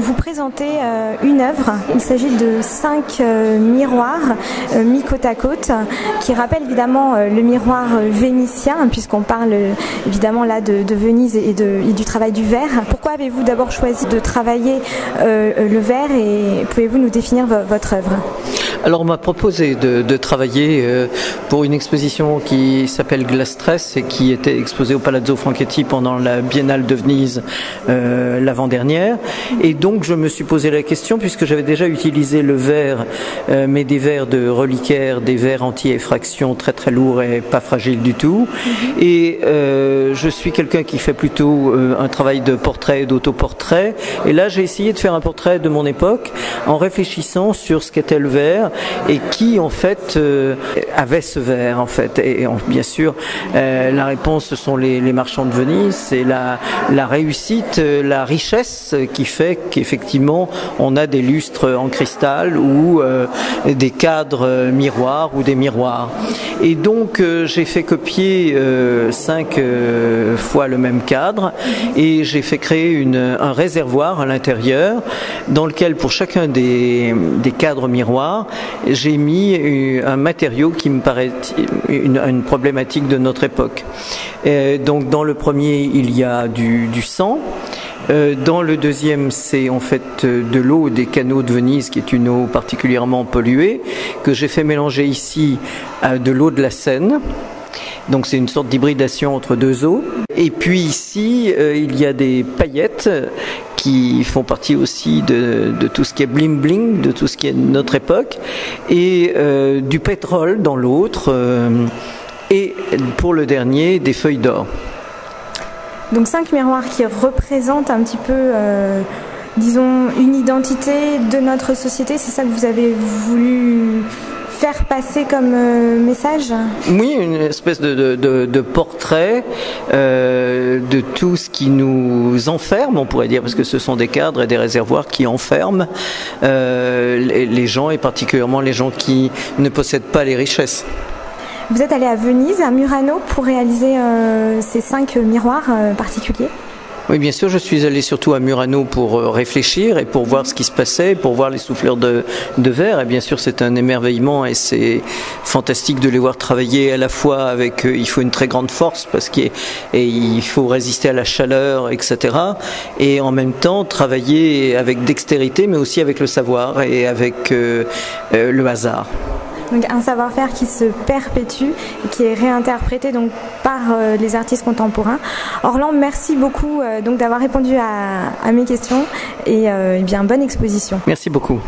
vous présentez une œuvre. Il s'agit de 5 miroirs mis côte à côte qui rappellent évidemment le miroir vénitien, puisqu'on parle évidemment là de Venise et du travail du verre. Pourquoi avez-vous d'abord choisi de travailler le verre et pouvez-vous nous définir votre œuvre ? Alors on m'a proposé de travailler pour une exposition qui s'appelle Glastress et qui était exposée au Palazzo Franchetti pendant la Biennale de Venise l'avant-dernière. Et donc je me suis posé la question, puisque j'avais déjà utilisé le verre, mais des verres de reliquaires, des verres anti-effraction très très lourds et pas fragiles du tout. Et je suis quelqu'un qui fait plutôt un travail de portrait et d'autoportrait. Et là j'ai essayé de faire un portrait de mon époque en réfléchissant sur ce qu'était le verre et qui en fait avait ce verre en fait. Et bien sûr la réponse ce sont les marchands de Venise, c'est la réussite, la richesse qui fait qu'effectivement on a des lustres en cristal ou des cadres miroirs ou des miroirs. Et donc j'ai fait copier 5 fois le même cadre et j'ai fait créer un réservoir à l'intérieur dans lequel pour chacun des cadres miroirs j'ai mis un matériau qui me paraît une problématique de notre époque. Donc dans le premier il y a du sang. Dans le deuxième, c'est en fait de l'eau des canaux de Venise, qui est une eau particulièrement polluée, que j'ai fait mélanger ici à de l'eau de la Seine. Donc c'est une sorte d'hybridation entre deux eaux. Et puis ici, il y a des paillettes qui font partie aussi de tout ce qui est bling bling, de tout ce qui est de notre époque, et du pétrole dans l'autre, et pour le dernier, des feuilles d'or. Donc 5 miroirs qui représentent un petit peu, disons, une identité de notre société. C'est ça que vous avez voulu faire passer comme message ? Oui, une espèce de portrait de tout ce qui nous enferme, on pourrait dire, parce que ce sont des cadres et des réservoirs qui enferment les gens, et particulièrement les gens qui ne possèdent pas les richesses. Vous êtes allé à Venise, à Murano, pour réaliser ces 5 miroirs particuliers ? Oui, bien sûr, je suis allé surtout à Murano pour réfléchir et pour voir ce qui se passait, pour voir les souffleurs de verre. Et bien sûr, c'est un émerveillement et c'est fantastique de les voir travailler à la fois avec, il faut une très grande force parce qu'il faut résister à la chaleur, etc. Et en même temps, travailler avec dextérité, mais aussi avec le savoir et avec le hasard. Donc un savoir-faire qui se perpétue et qui est réinterprété donc par les artistes contemporains. Orlan, merci beaucoup donc d'avoir répondu à mes questions et bien bonne exposition. Merci beaucoup.